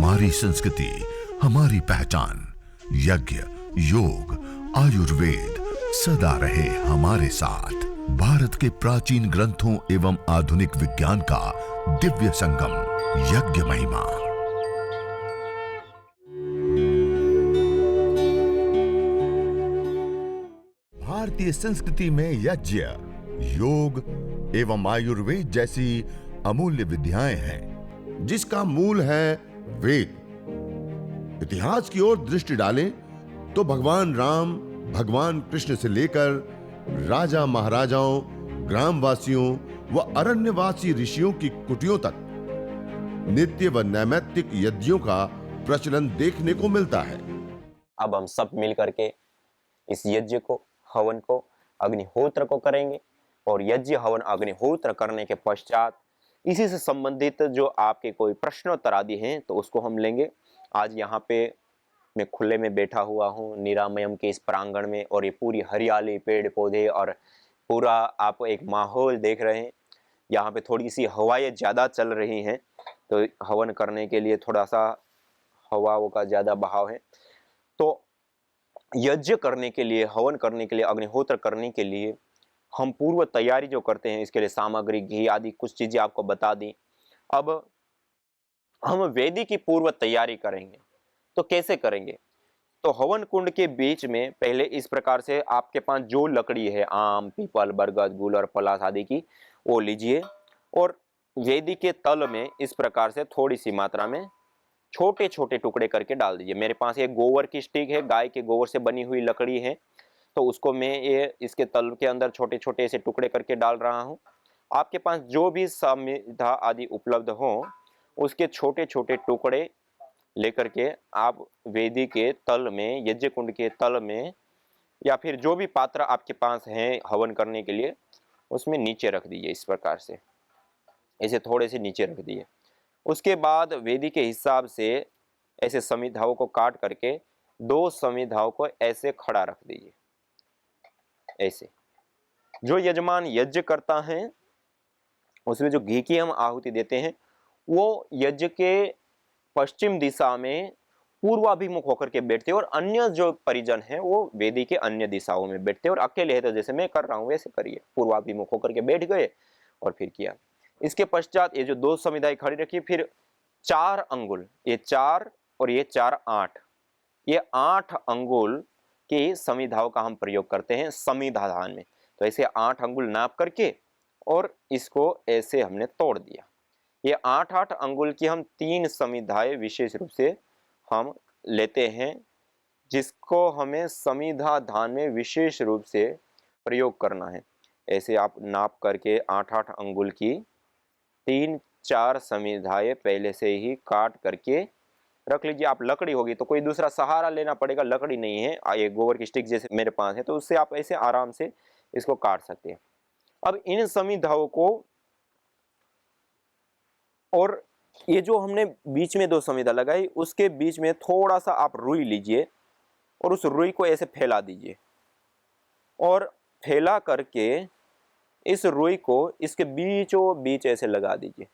हमारी संस्कृति, हमारी पहचान। यज्ञ, योग, आयुर्वेद सदा रहे हमारे साथ। भारत के प्राचीन ग्रंथों एवं आधुनिक विज्ञान का दिव्य संगम, यज्ञ महिमा। भारतीय संस्कृति में यज्ञ, योग एवं आयुर्वेद जैसी अमूल्य विद्याएं हैं, जिसका मूल है वेद। इतिहास की ओर दृष्टि डालें तो भगवान राम, भगवान कृष्ण से लेकर राजा महाराजाओं, ग्रामवासियों व अरण्यवासी ऋषियों की कुटियों तक नित्य व नैमित्तिक यज्ञों का प्रचलन देखने को मिलता है। अब हम सब मिल करके इस यज्ञ को, हवन को, अग्निहोत्र को करेंगे और यज्ञ, हवन, अग्निहोत्र करने के पश्चात इसी से संबंधित जो आपके कोई प्रश्नोत्तर आदि हैं तो उसको हम लेंगे। आज यहाँ पे मैं खुले में बैठा हुआ हूँ निरामयम के इस प्रांगण में, और ये पूरी हरियाली, पेड़ पौधे और पूरा आप एक माहौल देख रहे हैं। यहाँ पे थोड़ी सी हवाएं ज़्यादा चल रही हैं तो हवन करने के लिए थोड़ा सा हवाओं का ज़्यादा बहाव है। तो यज्ञ करने के लिए, हवन करने के लिए, अग्निहोत्र करने के लिए हम पूर्व तैयारी जो करते हैं, इसके लिए सामग्री, घी आदि कुछ चीजें आपको बता दी। अब हम वेदी की पूर्व तैयारी करेंगे। तो कैसे करेंगे? तो हवन कुंड के बीच में पहले इस प्रकार से आपके पास जो लकड़ी है, आम, पीपल, बरगद, गूलर, पलास आदि की, वो लीजिए और वेदी के तल में इस प्रकार से थोड़ी सी मात्रा में छोटे छोटे टुकड़े करके डाल दीजिए। मेरे पास एक गोबर की स्टिक है, गाय के गोबर से बनी हुई लकड़ी है, तो उसको मैं ये इसके तल के अंदर छोटे छोटे ऐसे टुकड़े करके डाल रहा हूँ। आपके पास जो भी समिधा आदि उपलब्ध हो उसके छोटे छोटे टुकड़े लेकर के आप वेदी के तल में, यज्ञ कुंड के तल में, या फिर जो भी पात्र आपके पास है हवन करने के लिए, उसमें नीचे रख दीजिए। इस प्रकार से ऐसे थोड़े से नीचे रख दिए। उसके बाद वेदी के हिसाब से ऐसे समिधाओं को काट करके 2 समिधाओं को ऐसे खड़ा रख दीजिए। ऐसे जो यजमान यज्ञ करता है उसमें जो घी की हम आहुति देते हैं वो यज्ञ के पश्चिम दिशा में पूर्वाभिमुख होकर के बैठते हैं, और अन्य जो परिजन है वो वेदी के अन्य दिशाओं में बैठते हैं। और अकेले है तो जैसे मैं कर रहा हूं वैसे करिए, पूर्वाभिमुख होकर के बैठ गए और फिर किया। इसके पश्चात ये जो 2 समिधाएं खड़ी रखी, फिर 4 अंगुल, ये 4 और ये 4 8, ये 8 अंगुल की समिधाओं का हम प्रयोग करते हैं समिधाधान में। तो ऐसे 8 अंगुल नाप करके और इसको ऐसे हमने तोड़ दिया। ये 8-8 अंगुल की हम 3 समिधाएं विशेष रूप से हम लेते हैं, जिसको हमें समिधाधान में विशेष रूप से प्रयोग करना है। ऐसे आप नाप करके 8-8 अंगुल की 3-4 समिधाएं पहले से ही काट करके रख लीजिए। आप लकड़ी होगी तो कोई दूसरा सहारा लेना पड़ेगा, लकड़ी नहीं है, ये गोबर की स्टिक जैसे मेरे पास है, तो उससे आप ऐसे आराम से इसको काट सकते हैं। अब इन समिधाओं को, और ये जो हमने बीच में 2 समिधा लगाई उसके बीच में थोड़ा सा आप रुई लीजिए और उस रुई को ऐसे फैला दीजिए, और फैला करके इस रुई को इसके बीचों बीच ऐसे लगा दीजिए,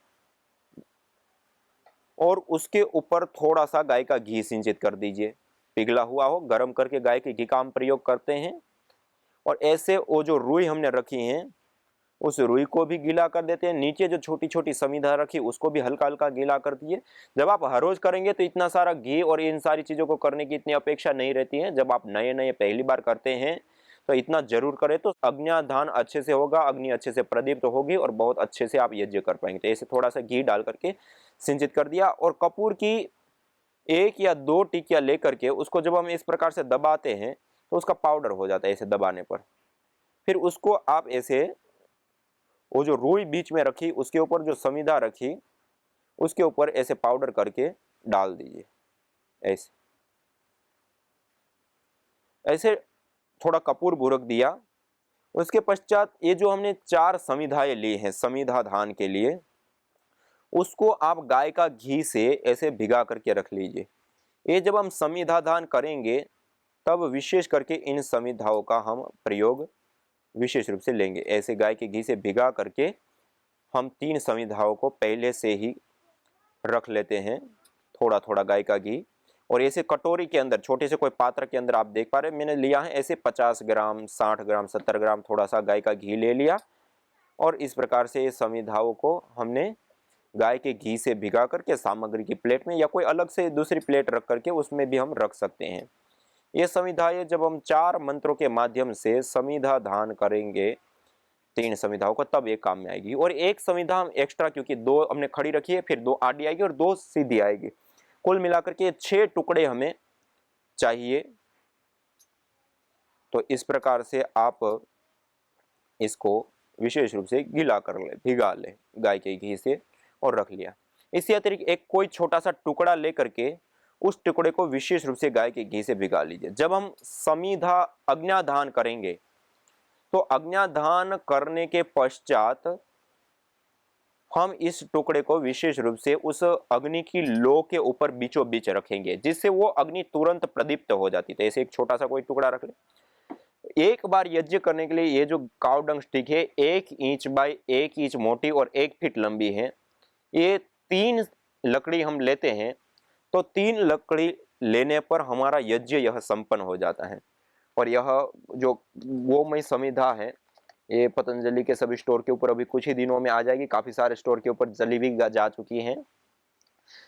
और उसके ऊपर थोड़ा सा गाय का घी सिंचित कर दीजिए। पिघला हुआ हो, गर्म करके गाय के घी का हम प्रयोग करते हैं। और ऐसे वो जो रुई हमने रखी है उस रुई को भी गीला कर देते हैं। नीचे जो छोटी छोटी समिधा रखी उसको भी हल्का हल्का गीला कर दिए। जब आप हर रोज करेंगे तो इतना सारा घी और इन सारी चीज़ों को करने की इतनी अपेक्षा नहीं रहती है। जब आप नए नए पहली बार करते हैं तो इतना जरूर करें, तो अग्न्याधान अच्छे से होगा, अग्नि अच्छे से प्रदीप्त होगी और बहुत अच्छे से आप यज्ञ कर पाएंगे। तो ऐसे थोड़ा सा घी डाल करके सिंचित कर दिया, और कपूर की 1 या 2 टिकिया लेकर के उसको जब हम इस प्रकार से दबाते हैं तो उसका पाउडर हो जाता है ऐसे दबाने पर। फिर उसको आप ऐसे, वो जो रुई बीच में रखी उसके ऊपर जो समिधा रखी उसके ऊपर ऐसे पाउडर करके डाल दीजिए। ऐसे ऐसे थोड़ा कपूर भुरक दिया। उसके पश्चात ये जो हमने 4 समिधाएं ली हैं समिधाधान के लिए, उसको आप गाय का घी से ऐसे भिगा करके रख लीजिए। ये जब हम समिधाधान करेंगे तब विशेष करके इन समिधाओं का हम प्रयोग विशेष रूप से लेंगे। ऐसे गाय के घी से भिगा करके हम 3 समिधाओं को पहले से ही रख लेते हैं, थोड़ा थोड़ा गाय का घी, और ऐसे कटोरी के अंदर, छोटे से कोई पात्र के अंदर आप देख पा रहे हैं मैंने लिया है ऐसे 50 ग्राम, 60 ग्राम, 70 ग्राम थोड़ा सा गाय का घी ले लिया। और इस प्रकार से समिधाओं को हमने गाय के घी से भिगा करके सामग्री की प्लेट में या कोई अलग से दूसरी प्लेट रख करके उसमें भी हम रख सकते हैं। ये समिधाएं जब हम 4 मंत्रों के माध्यम से समिधा दान करेंगे 3 समिधाओं को, तब ये काम में आएगी। और एक समिधा हम एक्स्ट्रा, क्योंकि 2 हमने खड़ी रखी है, फिर 2 आड़ी आएगी और 2 सीधी आएगी, कुल मिलाकर के 6 टुकड़े हमें चाहिए। तो इस प्रकार से आप इसको विशेष रूप से भिगा ले गाय के घी से और रख लिया। इसके अतिरिक्त एक कोई छोटा सा टुकड़ा लेकर के उस टुकड़े को विशेष रूप से गाय के घी से भिगा लीजिए। जब हम समिधा अग्न्याधान करेंगे तो अग्न्याधान करने के पश्चात हम इस टुकड़े को विशेष रूप से उस अग्नि की लो के ऊपर बीचों बीच रखेंगे, जिससे वो अग्नि तुरंत प्रदीप्त हो जाती है। ऐसे एक छोटा सा कोई टुकड़ा रख ले। एक बार यज्ञ करने के लिए ये जो काव डंग स्टिक है 1 इंच बाय 1 इंच मोटी और 1 फीट लंबी है, ये 3 लकड़ी हम लेते हैं, तो 3 लकड़ी लेने पर हमारा यज्ञ यह संपन्न हो जाता है। और यह जो गोमय समिधा है ये पतंजलि के सभी स्टोर के ऊपर अभी कुछ ही दिनों में आ जाएगी, काफी सारे स्टोर के ऊपर जली भी जा चुकी है।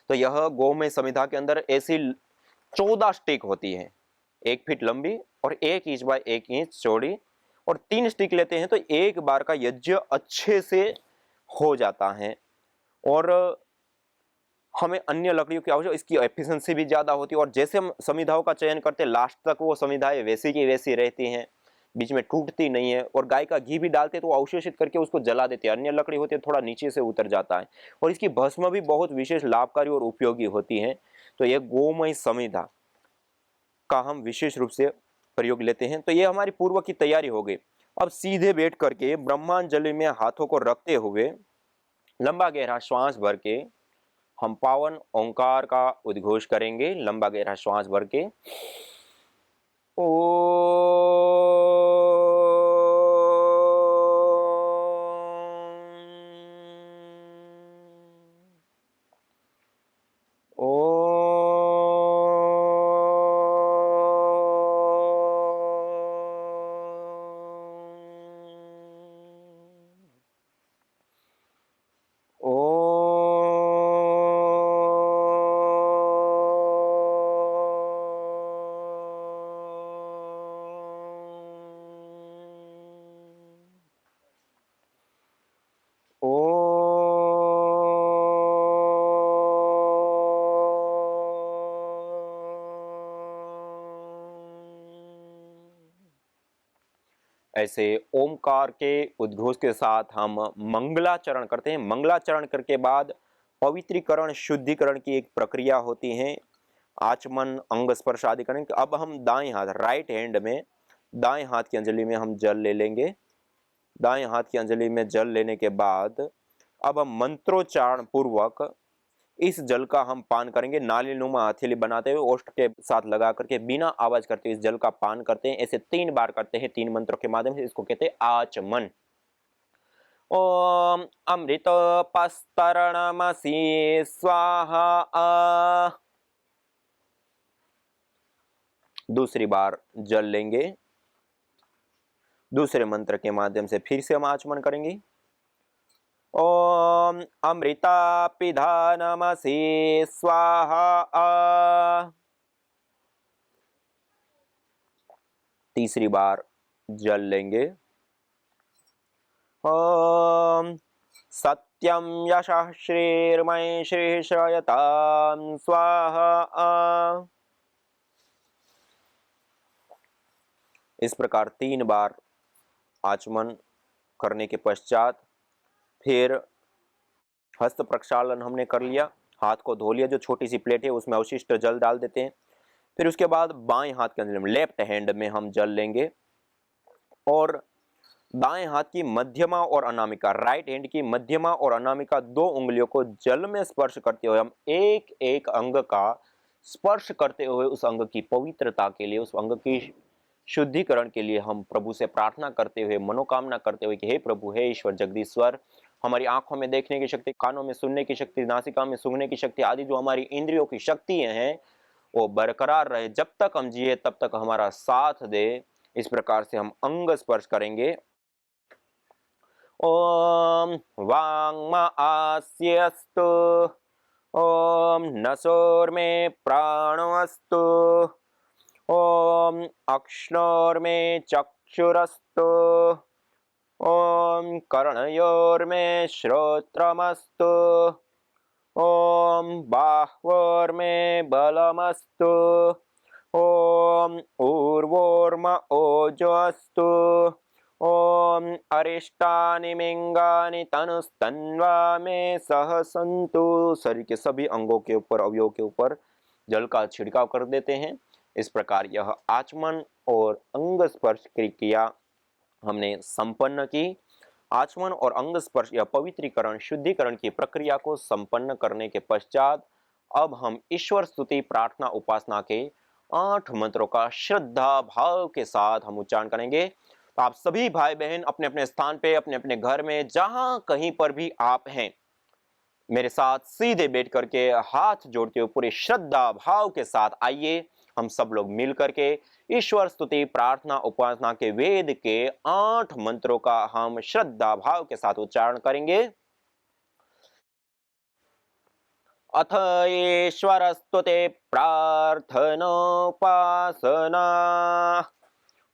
तो यह गोमय समिधा के अंदर ऐसी 14 स्टिक होती है, 1 फीट लंबी और 1 इंच बाय 1 इंच चौड़ी, और 3 स्टिक लेते हैं तो एक बार का यज्ञ अच्छे से हो जाता है। और हमें अन्य लकड़ियों की आवश्यकता, इसकी एफिशिएंसी भी ज्यादा होती है। और जैसे हम समिधाओं का चयन करते हैं लास्ट तक वो समिधाएं वैसी की वैसी रहती हैं, बीच में टूटती नहीं है। और गाय का घी भी डालते तो अवशोषित करके उसको जला देते हैं, अन्य लकड़ी होती है थोड़ा नीचे से उतर जाता है। और इसकी भस्म भी बहुत विशेष लाभकारी और उपयोगी होती है। तो ये गोमय समिधा का हम विशेष रूप से प्रयोग लेते हैं। तो ये हमारी पूर्व की तैयारी हो गई। अब सीधे बैठ करके ब्रह्मांजलि में हाथों को रखते हुए लंबा गहरा श्वास भर के हम पावन ओंकार का उद्घोष करेंगे। लंबा गहरा श्वास भर के ओ ऐसे ओमकार के उद्घोष के साथ हम मंगलाचरण करते हैं। मंगलाचरण करके बाद पवित्रीकरण शुद्धिकरण की एक प्रक्रिया होती है, आचमन अंग स्पर्श आदि करेंगे। अब हम दाएं हाथ राइट हैंड में दाएं हाथ की अंजलि में हम जल ले लेंगे। दाएं हाथ की अंजलि में जल लेने के बाद अब हम मंत्रोच्चारण पूर्वक इस जल का हम पान करेंगे। नालीनुमा हथेली बनाते हुए ओष्ठ के साथ लगा करके बिना आवाज करते हुए इस जल का पान करते हैं। ऐसे 3 बार करते हैं 3 मंत्रों के माध्यम से। इसको कहते हैं आचमन। ओम अमृत पस्तरणमसि स्वाहा। दूसरी बार जल लेंगे, दूसरे मंत्र के माध्यम से फिर से हम आचमन करेंगे। ओम अमृता पिधानमसि स्वाहा। तीसरी बार जल लेंगे। ओम सत्यम यशः श्रीर्मय श्रीशयतां स्वाहा। इस प्रकार 3 बार आचमन करने के पश्चात फिर हस्त प्रक्षालन हमने कर लिया, हाथ को धो लिया। जो छोटी सी प्लेट है उसमें अवशिष्ट जल डाल देते हैं। फिर उसके बाद बाएं हाथ के अंदर लेफ्ट हैंड में हम जल लेंगे और दाएं हाथ की मध्यमा और अनामिका, राइट हैंड की मध्यमा और अनामिका 2 उंगलियों को जल में स्पर्श करते हुए हम एक एक अंग का स्पर्श करते हुए उस अंग की पवित्रता के लिए, उस अंग की शुद्धिकरण के लिए हम प्रभु से प्रार्थना करते हुए, मनोकामना करते हुए कि हे प्रभु, हे ईश्वर जगदीश्वर, हमारी आंखों में देखने की शक्ति, कानों में सुनने की शक्ति, नासिका में सूंघने की शक्ति आदि जो हमारी इंद्रियों की शक्तियां हैं वो बरकरार रहे। जब तक हम जिए तब तक हमारा साथ दे। इस प्रकार से हम अंग स्पर्श करेंगे। ओम वांगमा आस्यस्तु, ओम नसोर्मे प्राणोऽस्तु, ओम अक्ष्णोर्मे चक्षुरस्तु, ओम कर्णयोर्मे श्रोत्रमस्तु, ओम बाह्वोर्मे बलमस्तु, ओम ऊर्वोर्म ओजोऽस्तु, ओम अरिष्टानि मिंगानि तनुस्तन्वा में सह सन्तु। शरीर के सभी अंगों के ऊपर, अवयवों के ऊपर जल का छिड़काव कर देते हैं। इस प्रकार यह आचमन और अंग स्पर्श क्रिया हमने संपन्न की। आचमन और अंग स्पर्श या पवित्रीकरण, शुद्धिकरण की प्रक्रिया को संपन्न करने के पश्चात अब हम ईश्वर स्तुति, प्रार्थना, उपासना के 8 मंत्रों का श्रद्धा भाव के साथ हम उच्चारण करेंगे। तो आप सभी भाई बहन अपने अपने स्थान पे, अपने अपने घर में, जहां कहीं पर भी आप हैं, मेरे साथ सीधे बैठ करके हाथ जोड़ते हुए पूरे श्रद्धा भाव के साथ आइए। हम सब लोग मिल करके ईश्वर स्तुति, प्रार्थना, उपासना के वेद के 8 मंत्रों का हम श्रद्धा भाव के साथ उच्चारण करेंगे। अथ ईश्वर स्तुति प्रार्थनोपासना।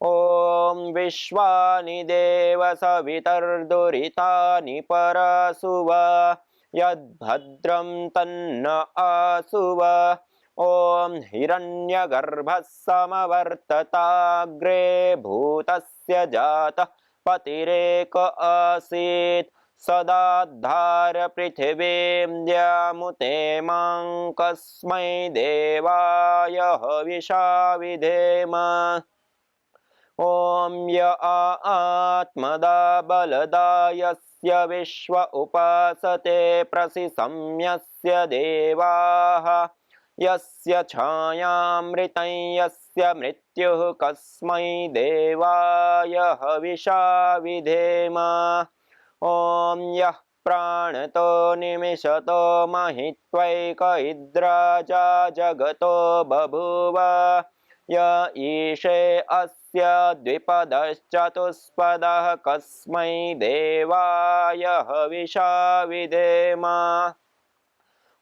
ओम विश्वानि देव सवितर्दुरितानि परशुव, यद्भद्रं तन्न आसुव। ओम हिरण्यगर्भः समवर्तताग्रे भूतस्य जातः पतिरेक आसीत्, सदाधार पृथिवीं द्यामुते मां कस्मै देवाय हविषा विधेम। ओम य आत्मदा बलदा यस्य विश्व उपासते प्रसिसंयस्य देवाः, यस्य छायामृतं यस्य मृत्युः कस्मै देवाय हविषा विधेम। ओम यः प्राणतो निमिषतो महित्वैक इद्राजा जगतो बभूव, य ईशे अस्य द्विपदश्चतुष्पदः कस्मै देवाय हविषा विधेम।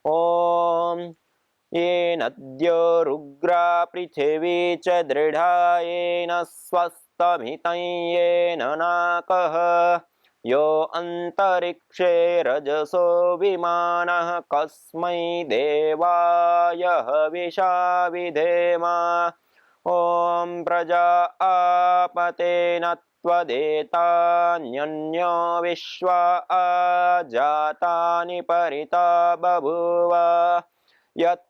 ओम येनद्यो रुग्रा पृथिवी च दृढा, येन स्वस्तमितं येन नाकः, यो अन्तरिक्षे रजसो विमानः कस्मै देवाय हविषा विधेम। ओम प्रजापतेन त्वदेतान्यन्यो विश्वा आजातानि परिता बभूव, यत्कामास्ते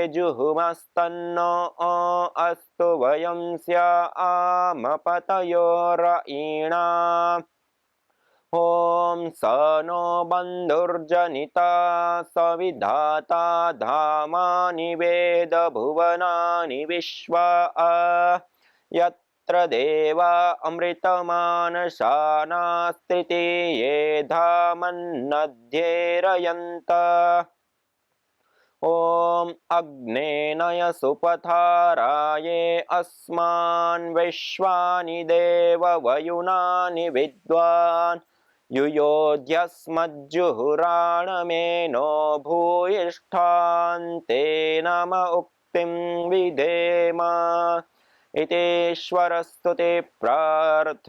जुहुमस्तन्नो अस्तु वयं स्याम पतयो रयिणाम्। ओम स नो बन्धुर्जनिता सविधाता धामानि वेद भुवनानि विश्वा, यत्र देवा अमृतमानशानास्त्रिति ये धामन्नध्येरयन्त। ओम अग्नेनय सुपथाराये अस्मान् विश्वानि देव वयुनानि विद्वान्, युयोध्यस्मज्जुहुराणमेनो भूयिष्ठान् ते नम उक्तिं विधेम। इतीश्वरस्तुति प्रार्थनोपासना।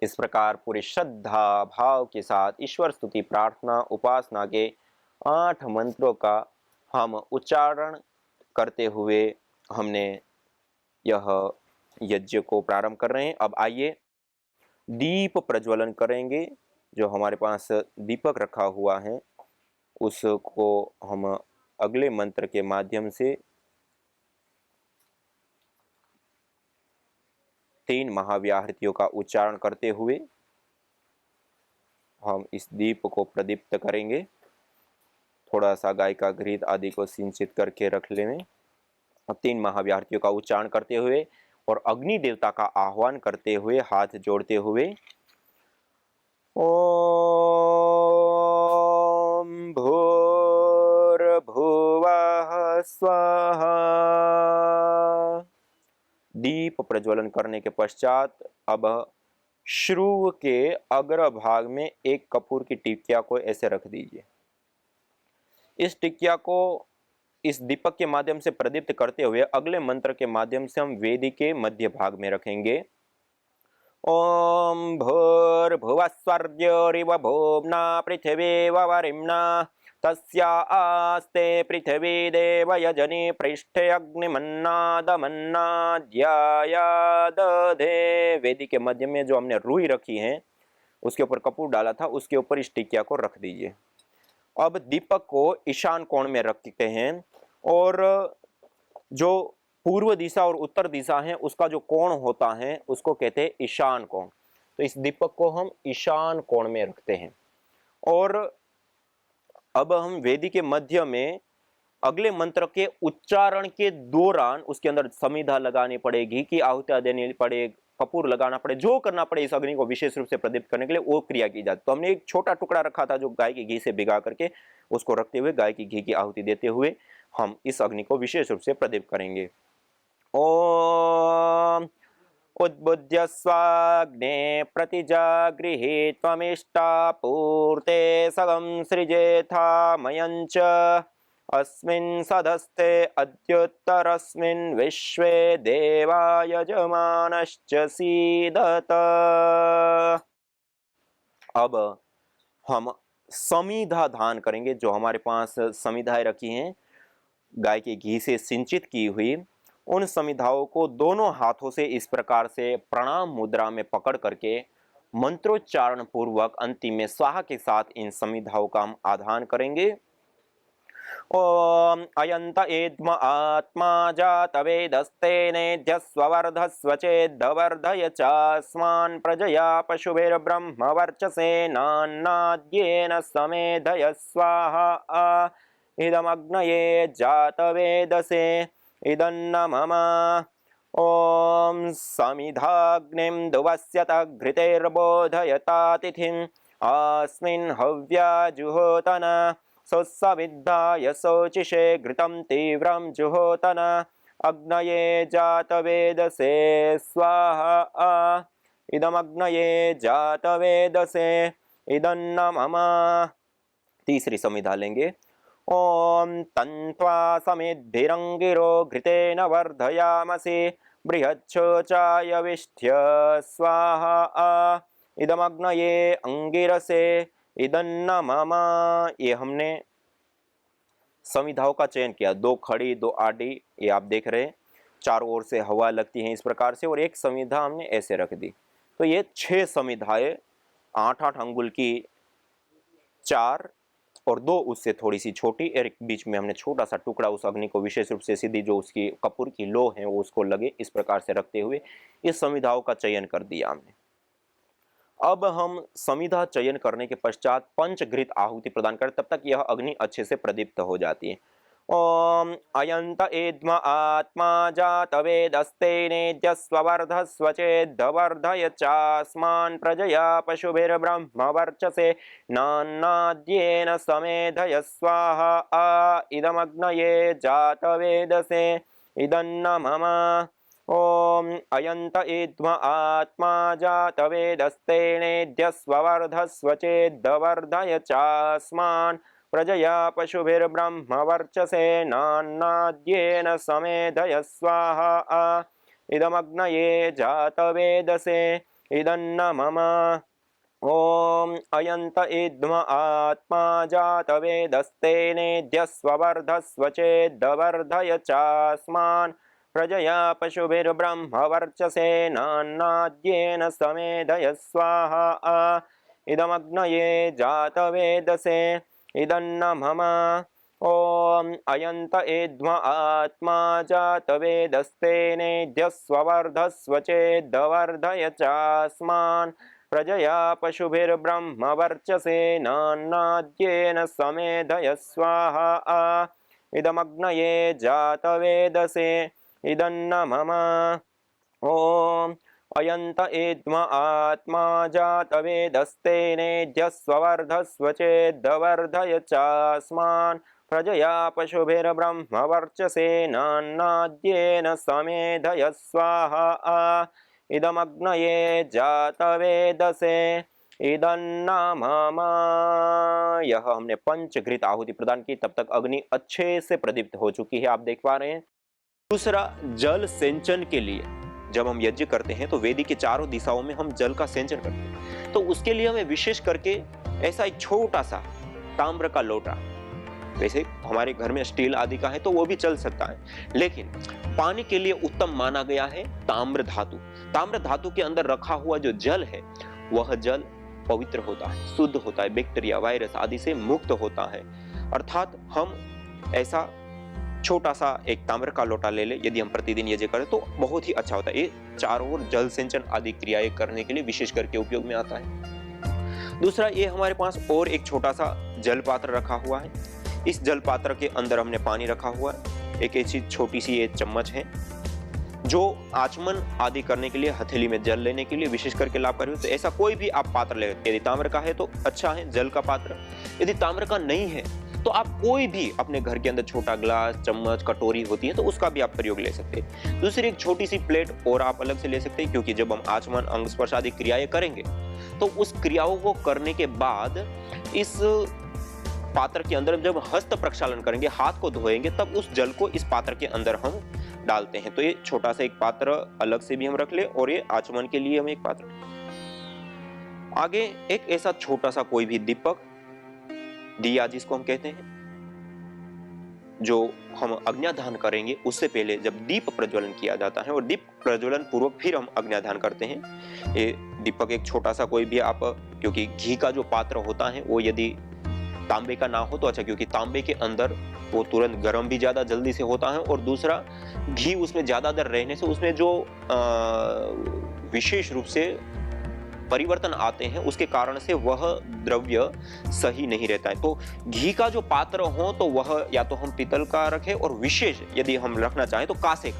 इस प्रकार पूरी श्रद्धा भाव के साथ ईश्वर स्तुति, प्रार्थना, उपासना के 8 मंत्रों का हम उच्चारण करते हुए हमने यह यज्ञ को प्रारंभ कर रहे हैं। अब आइए दीप प्रज्वलन करेंगे। जो हमारे पास दीपक रखा हुआ है उसको हम अगले मंत्र के माध्यम से 3 महाव्याहृतियों का उच्चारण करते हुए हम इस दीप को प्रदीप्त करेंगे। थोड़ा सा गाय का घृत आदि को सिंचित करके रख लें। तीन महाव्याहृतियों का उच्चारण करते हुए और अग्नि देवता का आह्वान करते हुए हाथ जोड़ते हुए ओम भूर्भुवः स्वः। दीप प्रज्वलन करने के पश्चात अब श्रुव के अग्र भाग में एक कपूर की टिकिया को ऐसे रख दीजिए। इस टिकिया को इस दीपक के माध्यम से प्रदीप्त करते हुए अगले मंत्र के माध्यम से हम वेदी के मध्य भाग में रखेंगे। ओम भूर्भुवस्वर्योरिव भूम्ना पृथिवी वरिम्ना तस्या आस्ते पृथिवी देव यजनि पृष्ठे अग्निमन्नादमन्नाद्यायादधे। वेदी के मध्य में जो हमने रुई रखी है उसके ऊपर कपूर डाला था, उसके ऊपर इस टिकिया को रख दीजिए। अब दीपक को ईशान कोण में रखते हैं और जो पूर्व दिशा और उत्तर दिशा है उसका जो कोण होता है उसको कहते हैं ईशान कोण। तो इस दीपक को हम ईशान कोण में रखते हैं और अब हम वेदी के मध्य में अगले मंत्र के उच्चारण के दौरान उसके अंदर समिधा लगानी पड़ेगी कि आहुति देनी पड़े, कपूर लगाना पड़े, जो करना पड़े इस अग्नि को विशेष रूप से प्रदीप्त करने के लिए वो क्रिया की जाती। तो हमने एक छोटा टुकड़ा रखा था जो गाय के घी से भिगा करके उसको रखते हुए गाय की घी की आहुति देते हुए हम इस अग्नि को विशेष रूप से प्रदीप्त करेंगे। ओम उद्बुद्ध्य स्वाग्ने प्रतिजागृहे त्वमिष्टा पूर्ते सगं सृजेथा मयञ्च अस्मिन् सदस्ते अद्युत्तरस्मिन् विश्वे देवा यजमानश्च सीदत। अब हम समिधा दान करेंगे। जो हमारे पास समिधाएं रखी हैं गाय के घी से सिंचित की हुई, उन समिधाओं को दोनों हाथों से इस प्रकार से प्रणाम मुद्रा में पकड़ करके मंत्रोच्चारण पूर्वक अंतिम में स्वाहा के साथ इन समिधाओं का हम आधान करेंगे। ओम अयंत एद्म आत्मा जातवेदस्तेनेध्यस्वर्धस्व चेद्धवर्धय चास्मान् प्रजया पशुभिर्ब्रह्म वर्चसे नान्नाद्येन समेधय स्वाहा। इदमग्नये जातवेदसे इदन्न मम। ओम समिधाग्निं दुवस्यत घृतेर्बोधयतातिथिम् अस्मिन् हव्या जुहोतन सुसविद्धाय शोचिषे घृतं तीव्रं जुहोतन अग्नये जातवेदसे स्वाहा। इदमग्नये जातवेदसे इदन्न मम। तीसरी समिधा लेंगे। ओम तन्त्वा समिद्धिरंगिरो घृतेन वर्धयामसि बृहच्छोचाय विष्ठ्य स्वाहा। इदमग्नये अंगिरसे इदन्न मम। ये हमने समिधाओं का चयन किया, 2 खड़ी 2 आड़ी, ये आप देख रहे हैं चारों ओर से हवा लगती है इस प्रकार से, और एक समिधा हमने ऐसे रख दी। तो ये 6 समिधाएं 8-8 अंगुल की 4 और 2 उससे थोड़ी सी छोटी, एक बीच में हमने छोटा सा टुकड़ा उस अग्नि को विशेष रूप से सीधी जो उसकी कपूर की लो है वो उसको लगे, इस प्रकार से रखते हुए इस समिधाओं का चयन कर दिया हमने। अब हम समिधा चयन करने के पश्चात पंचघृत आहुति प्रदान करें, तब तक यह अग्नि अच्छे से प्रदीप्त हो जाती है। ओम अयंत एद्म आत्मा जातवेदस्तेनेध्यस्वर्धस्व चेद्धवर्धय चास्मान् प्रजया पशुभिर्ब्रह्म वर्चसे नान्नाद्येन समेधय स्वाहा। इदमग्नये जातवेदसे इदन्न मम। ओम अयंत एद्म आत्मा जातवेदस्तेनेध्यस्वर्धस्व चेद्धवर्धय चास्मान् प्रजया पशुभिर्ब्रह्म वर्चसे नान्नाद्येन समेधय स्वाहा। इदमग्नये जातवेदसे इदन्न मम। ओम अयंत एद्म आत्मा जातवेदस्तेनेध्यस्वर्धस्व चेद्धवर्धय चास्मान् प्रजया पशुभिर्ब्रह्म वर्चसे नान्नाद्येन समेधय स्वाहा। इदमग्नये जातवेदसे इदन्न मम। ओम अयंत एद्म आत्मा जातवेदस्तेनेध्यस्वर्धस्व चेद्धवर्धय चास्मान् प्रजया पशुभिर्ब्रह्म वर्चसे नान्नाद्येन समेधय स्वाहा। इदमग्नये जातवेदसे इदन्न मम ओम अयंत एद्म आत्मा जातवेदस्तेनेद्यस्वर्धस्व चेद्वर्धय चास्मान् प्रजया पशुभिर्ब्रह्मवर्चसेनान्नाद्येन समेधय स्वाहा इदमग्नये जातवेदसे इदन्न मम। यह हमने पंचघृत आहुति प्रदान की, तब तक अग्नि अच्छे से प्रदीप्त हो चुकी है, आप देख पा रहे हैं। दूसरा, जल सिंचन के लिए जब हम यज्ञ करते हैं तो वेदी के चारों दिशाओं में हम जल का सिंचन करते हैं, तो उसके लिए हमें विशेष करके ऐसा एक छोटा सा ताम्र का लोटा, वैसे हमारे घर में स्टील आदि का है तो वो भी चल सकता है, लेकिन पानी के लिए उत्तम माना गया है ताम्र धातु। ताम्र धातु के अंदर रखा हुआ जो जल है वह जल पवित्र होता है, शुद्ध होता है, बैक्टीरिया वायरस आदि से मुक्त होता है। अर्थात हम ऐसा छोटा सा एक ताम्र का लोटा ले ले, यदि हम प्रतिदिन यज्ञ करें तो बहुत ही अच्छा होता है। ये चारों ओर जल सिंचन आदि क्रियाएं करने के लिए विशेष करके उपयोग में आता है। दूसरा, ये हमारे पास और एक छोटा सा जल पात्र रखा हुआ है। इस जल पात्र के अंदर हमने पानी रखा हुआ है। एक ऐसी छोटी सी ये चम्मच है जो आचमन आदि करने के लिए, हथेली में जल लेने के लिए विशेष करके लाभकारी हो। तो ऐसा कोई भी आप पात्र ले, यदि ताम्र का है तो अच्छा है जल का पात्र, यदि ताम्र का नहीं है तो आप कोई भी अपने घर के अंदर छोटा ग्लास, चम्मच, कटोरी होती है तो उसका भी आप प्रयोग ले सकते हैं। दूसरी एक छोटी सी प्लेट और आप अलग से ले सकते हैं, क्योंकि जब हम आचमन, अंग स्पर्श आदि क्रियाएं करेंगे तो उस क्रियाओं को करने के बाद इस पात्र के अंदर जब हस्त प्रक्षालन करेंगे, हाथ को धोएंगे, तब उस जल को इस पात्र के अंदर हम डालते हैं। तो ये छोटा सा एक पात्र अलग से भी हम रख ले, और ये आचमन के लिए हम एक पात्र। आगे एक ऐसा छोटा सा कोई भी दीपक, दिया जिसको हम कहते हैं, जो हम अग्न्याधान करेंगे उससे पहले जब दीप प्रज्वलन किया जाता है और दीप प्रज्वलन पूर्वक फिर हम अग्न्याधान करते हैं। ये दीपक एक छोटा सा कोई भी आप, क्योंकि घी का जो पात्र होता है वो यदि तांबे का ना हो तो अच्छा, क्योंकि तांबे के अंदर वो तुरंत गर्म भी ज्यादा जल्दी से होता है, और दूसरा घी उसमें ज्यादा देर रहने से उसमें जो विशेष रूप से परिवर्तन आते हैं उसके कारण से वह द्रव्य सही नहीं रहता है। तो घी का जो पात्र हो तो वह या तो हम पीतल का रखें, और विशेष यदि हम रखना चाहें तो कांसे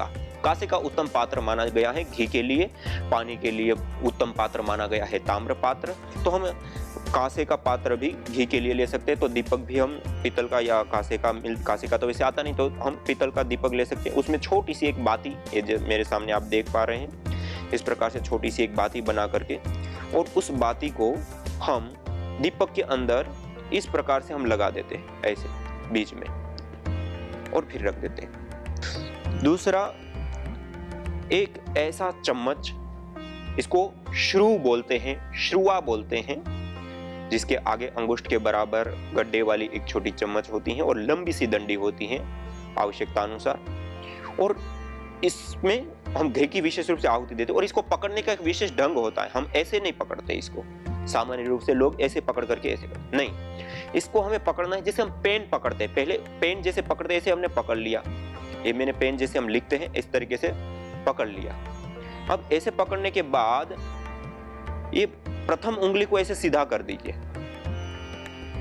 का उत्तम पात्र माना गया है घी के लिए। पानी के लिए उत्तम पात्र माना गया है ताम्र पात्र, तो हम कांसे का पात्र भी घी के लिए ले सकते हैं। तो दीपक भी हम पीतल का या कांसे का तो वैसे आता नहीं, तो हम पीतल का दीपक ले सकते हैं। उसमें छोटी सी एक बाती, ये जो मेरे सामने आप देख पा रहे हैं, इस प्रकार से छोटी सी एक बाती बना करके, और उस बाती को हम दीपक के अंदर इस प्रकार से हम लगा देते हैं, ऐसे बीच में, और फिर रख देते हैं। दूसरा, एक ऐसा चम्मच, इसको श्रु बोलते हैं, श्रुआ बोलते हैं, जिसके आगे अंगुष्ठ के बराबर गड्ढे वाली एक छोटी चम्मच होती है और लंबी सी डंडी होती है आवश्यकता अनुसार, और इसमें हम घी की विशेष रूप से आहुति देते हैं। और इसको पकड़ने का एक विशेष ढंग होता है, हम ऐसे नहीं पकड़ते इसको, सामान्य रूप से लोग ऐसे पकड़ करके ऐसे करते नहीं, इसको हमें पकड़ना है जैसे हम पेन पकड़ते हैं। पहले पेन जैसे पकड़ते ऐसे हमने पकड़ लिया, ये मैंने पेन जैसे हम लिखते हैं इस तरीके से पकड़ लिया। अब ऐसे पकड़ने के बाद ये प्रथम उंगली को ऐसे सीधा कर दीजिए।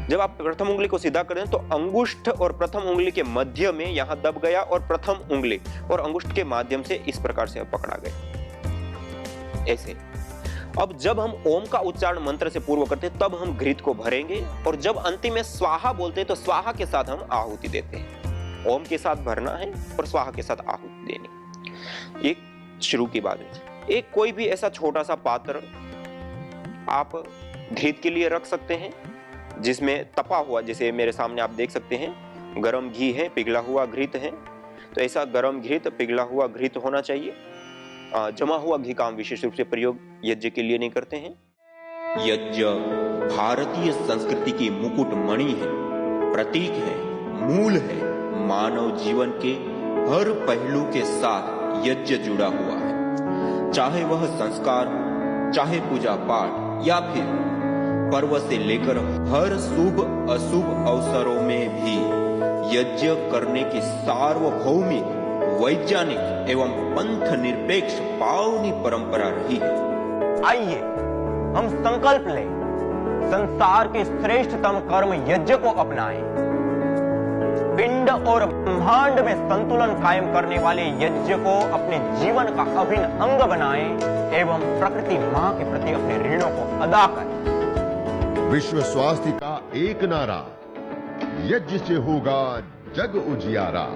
जब आप प्रथम उंगली को सीधा करें तो अंगुष्ठ और प्रथम उंगली के मध्य में यहां दब गया, और प्रथम उंगली और अंगुष्ठ के माध्यम से इस प्रकार से पकड़ा गया, ऐसे। अब जब हम ओम का उच्चारण मंत्र से पूर्व करते हैं तब हम घृत को भरेंगे, और जब अंतिम में स्वाहा बोलते हैं तो स्वाहा के साथ हम आहुति देते हैं। ओम के साथ भरना है और स्वाहा के साथ आहुति देनी। एक शुरू की बात है। एक कोई भी ऐसा छोटा सा पात्र आप घृत के लिए रख सकते हैं, जिसमें तपा हुआ, जैसे मेरे सामने आप देख सकते हैं, गरम घी है, पिघला हुआ घृत है, तो ऐसा गरम घृत, पिघला हुआ घृत होना चाहिए। जमा हुआ घी का हम विशेष रूप से प्रयोग यज्ञ के लिए नहीं करते हैं। यज्ञ भारतीय संस्कृति की मुकुट मणि है, प्रतीक है, मूल है। मानव जीवन के हर पहलू के साथ यज्ञ जुड़ा हुआ है, चाहे वह संस्कार, चाहे पूजा पाठ, या फिर पर्व से लेकर हर शुभ अशुभ अवसरों में भी यज्ञ करने की सार्वभौमिक, वैज्ञानिक एवं पंथ निरपेक्ष पावनी परंपरा रही है। आइए हम संकल्प लें, संसार के श्रेष्ठतम कर्म यज्ञ को अपनाएं। पिंड पिंड और ब्रह्मांड में संतुलन कायम करने वाले यज्ञ को अपने जीवन का अभिन्न अंग बनाएं एवं प्रकृति मां के प्रति अपने ऋणों को अदा करें। विश्व स्वास्थ्य का एक नारा, यज्ञ से होगा जग उजियारा।